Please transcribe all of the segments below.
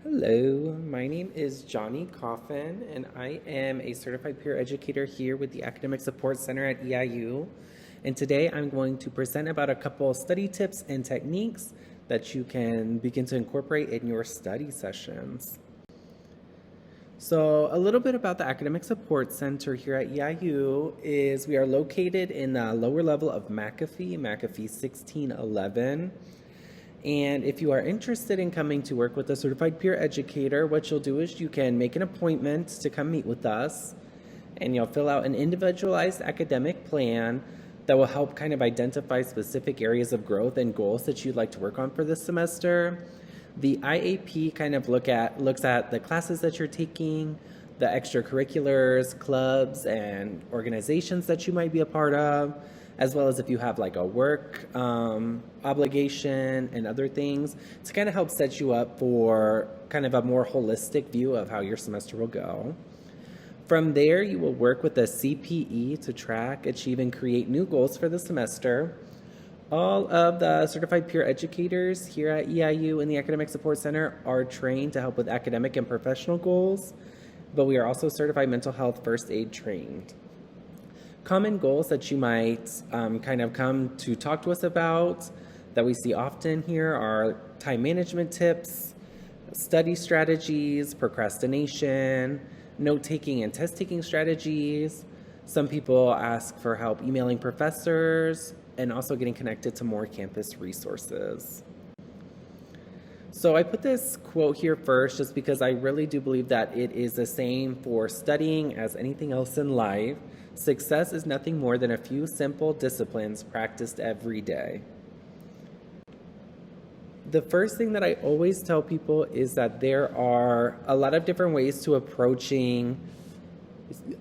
Hello, my name is Johnny Coffin, and I am a certified peer educator here with the Academic Support Center at EIU. And today I'm going to present about a couple study tips and techniques that you can begin to incorporate in your study sessions. So a little bit about the Academic Support Center here at EIU is we are located in the lower level of McAfee 1611. And if you are interested in coming to work with a certified peer educator, what you'll do is you can make an appointment to come meet with us, and you'll fill out an individualized academic plan that will help kind of identify specific areas of growth and goals that you'd like to work on for this semester. The IAP kind of looks at the classes that you're taking, the extracurriculars, clubs, and organizations that you might be a part of, as well as if you have like a work obligation and other things to kind of help set you up for kind of a more holistic view of how your semester will go. From there, you will work with the CPE to track, achieve, and create new goals for the semester. All of the certified peer educators here at EIU in the Academic Support Center are trained to help with academic and professional goals, but we are also certified mental health first aid trained. Common goals that you might kind of come to talk to us about that we see often here are time management tips, study strategies, procrastination, note-taking and test-taking strategies. Some people ask for help emailing professors and also getting connected to more campus resources. So I put this quote here first just because I really do believe that it is the same for studying as anything else in life. Success is nothing more than a few simple disciplines practiced every day. The first thing that I always tell people is that there are a lot of different ways to approaching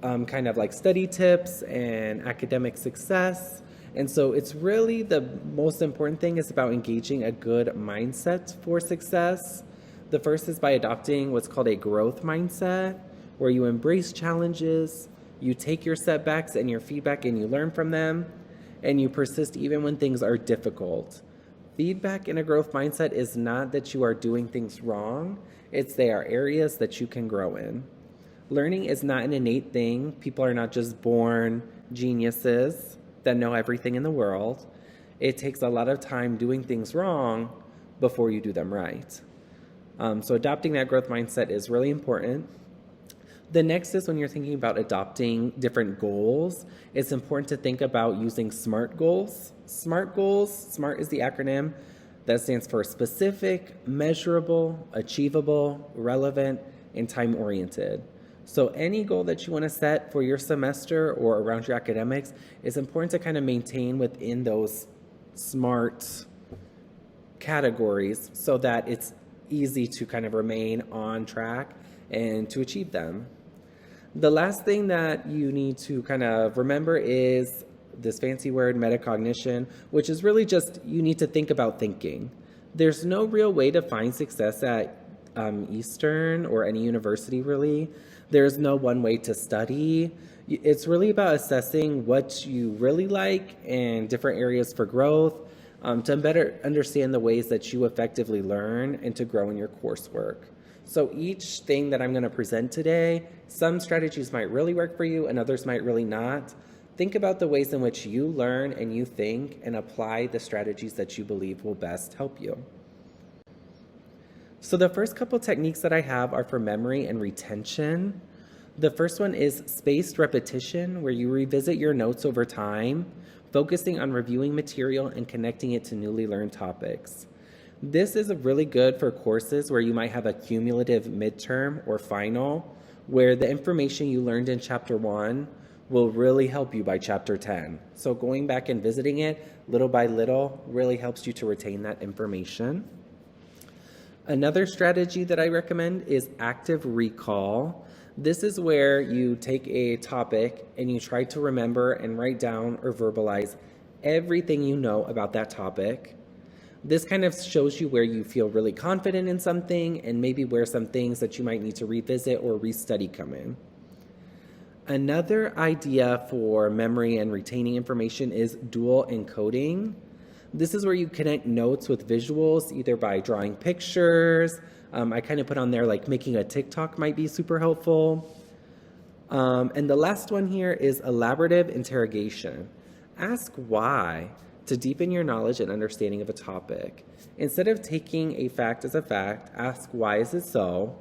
kind of like study tips and academic success. And so it's really the most important thing is about engaging a good mindset for success. The first is by adopting what's called a growth mindset, where you embrace challenges, you take your setbacks and your feedback and you learn from them, and you persist even when things are difficult. Feedback in a growth mindset is not that you are doing things wrong, it's there are areas that you can grow in. Learning is not an innate thing. People are not just born geniuses that know everything in the world. It takes a lot of time doing things wrong before you do them right. So adopting that growth mindset is really important. The next is when you're thinking about adopting different goals, it's important to think about using SMART goals. SMART goals, SMART is the acronym that stands for specific, measurable, achievable, relevant, and time-oriented. So any goal that you want to set for your semester or around your academics, it's important to kind of maintain within those SMART categories so that it's easy to kind of remain on track and to achieve them. The last thing that you need to kind of remember is this fancy word, metacognition, which is really just you need to think about thinking. There's no real way to find success at Eastern or any university really. There's no one way to study. It's really about assessing what you really like and different areas for growth to better understand the ways that you effectively learn and to grow in your coursework. So each thing that I'm going to present today, some strategies might really work for you and others might really not. Think about the ways in which you learn and you think and apply the strategies that you believe will best help you. So the first couple techniques that I have are for memory and retention. The first one is spaced repetition, where you revisit your notes over time, focusing on reviewing material and connecting it to newly learned topics. This is really good for courses where you might have a cumulative midterm or final, where the information you learned in chapter 1 will really help you by chapter 10. So going back and visiting it little by little really helps you to retain that information. Another strategy that I recommend is active recall. This is where you take a topic and you try to remember and write down or verbalize everything you know about that topic. This kind of shows you where you feel really confident in something and maybe where some things that you might need to revisit or restudy come in. Another idea for memory and retaining information is dual encoding. This is where you connect notes with visuals, either by drawing pictures. I kind of put on there like making a TikTok might be super helpful. And the last one here is elaborative interrogation. Ask why to deepen your knowledge and understanding of a topic. Instead of taking a fact as a fact, ask why is it so,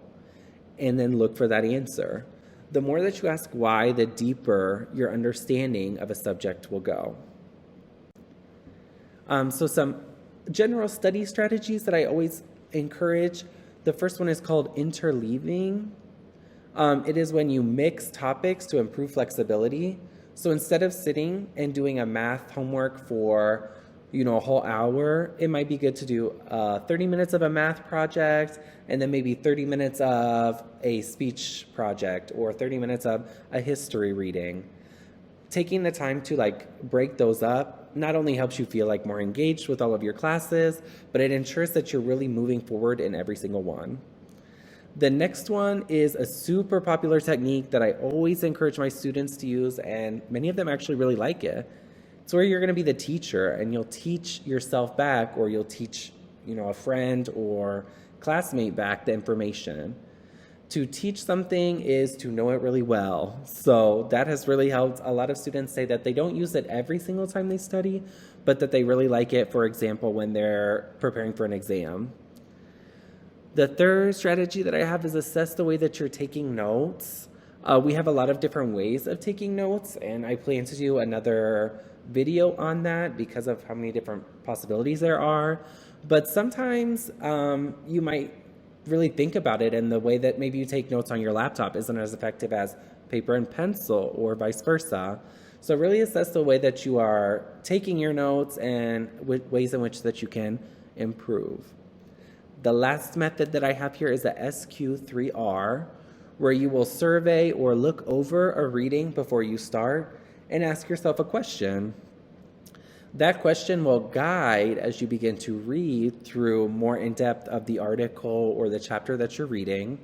and then look for that answer. The more that you ask why, the deeper your understanding of a subject will go. So some general study strategies that I always encourage. The first one is called interleaving. It is when you mix topics to improve flexibility. So instead of sitting and doing a math homework for, a whole hour, it might be good to do 30 minutes of a math project and then maybe 30 minutes of a speech project or 30 minutes of a history reading. Taking the time to break those up not only helps you feel more engaged with all of your classes, but it ensures that you're really moving forward in every single one. The next one is a super popular technique that I always encourage my students to use, and many of them actually really like it. It's where you're going to be the teacher and you'll teach yourself back, or you'll teach, a friend or classmate back the information. To teach something is to know it really well. So that has really helped. A lot of students say that they don't use it every single time they study, but that they really like it, for example, when they're preparing for an exam. The third strategy that I have is assess the way that you're taking notes. We have a lot of different ways of taking notes, and I plan to do another video on that because of how many different possibilities there are. But sometimes you might really think about it, and the way that maybe you take notes on your laptop isn't as effective as paper and pencil, or vice versa. So really assess the way that you are taking your notes and ways in which that you can improve. The last method that I have here is the SQ3R, where you will survey or look over a reading before you start and ask yourself a question. That question will guide as you begin to read through more in depth of the article or the chapter that you're reading.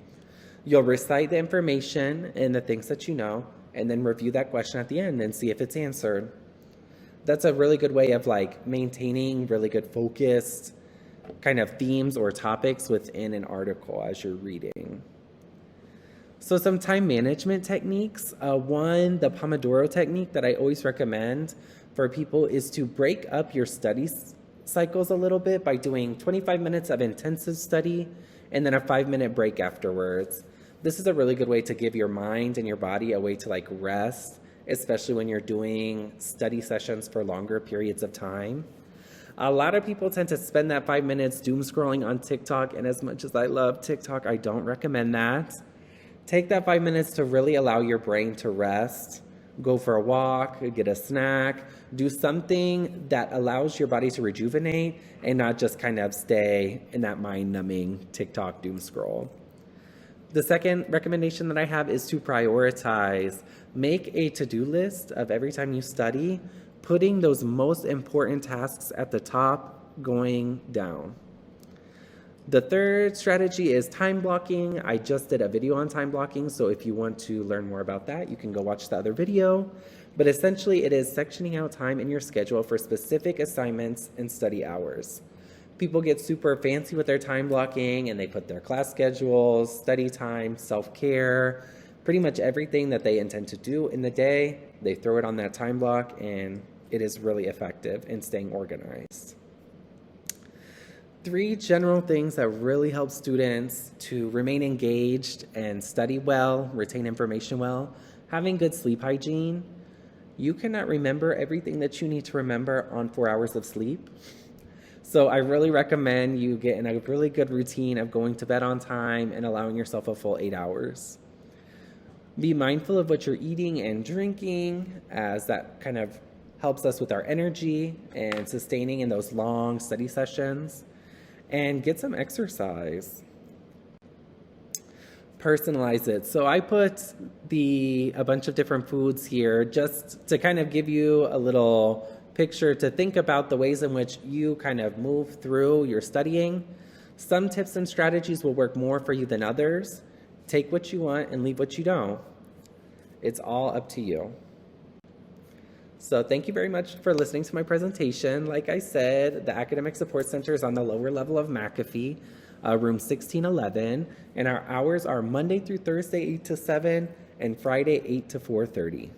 You'll recite the information and the things that you know, and then review that question at the end and see if it's answered. That's a really good way of maintaining really good focused kind of themes or topics within an article as you're reading. So some time management techniques. One, the Pomodoro technique that I always recommend for people is to break up your study cycles a little bit by doing 25 minutes of intensive study and then a 5-minute break afterwards. This is a really good way to give your mind and your body a way to rest, especially when you're doing study sessions for longer periods of time. A lot of people tend to spend that 5 minutes doom scrolling on TikTok, and as much as I love TikTok, I don't recommend that. Take that 5 minutes to really allow your brain to rest. Go for a walk, get a snack, do something that allows your body to rejuvenate and not just kind of stay in that mind-numbing TikTok doom scroll. The second recommendation that I have is to prioritize. Make a to-do list of every time you study, putting those most important tasks at the top, going down. The third strategy is time blocking. I just did a video on time blocking, so if you want to learn more about that, you can go watch the other video. But essentially, it is sectioning out time in your schedule for specific assignments and study hours. People get super fancy with their time blocking, and they put their class schedules, study time, self-care, pretty much everything that they intend to do in the day, they throw it on that time block, and it is really effective in staying organized. 3 general things that really help students to remain engaged and study well, retain information well. Having good sleep hygiene. You cannot remember everything that you need to remember on 4 hours of sleep. So I really recommend you get in a really good routine of going to bed on time and allowing yourself a full 8 hours. Be mindful of what you're eating and drinking, as that kind of helps us with our energy and sustaining in those long study sessions. And get some exercise. Personalize it. So I put a bunch of different foods here just to kind of give you a little picture to think about the ways in which you kind of move through your studying. Some tips and strategies will work more for you than others. Take what you want and leave what you don't. It's all up to you. So thank you very much for listening to my presentation. Like I said, the Academic Support Center is on the lower level of McAfee, room 1611, and our hours are Monday through Thursday, 8 to 7, and Friday, 8 to 4:30.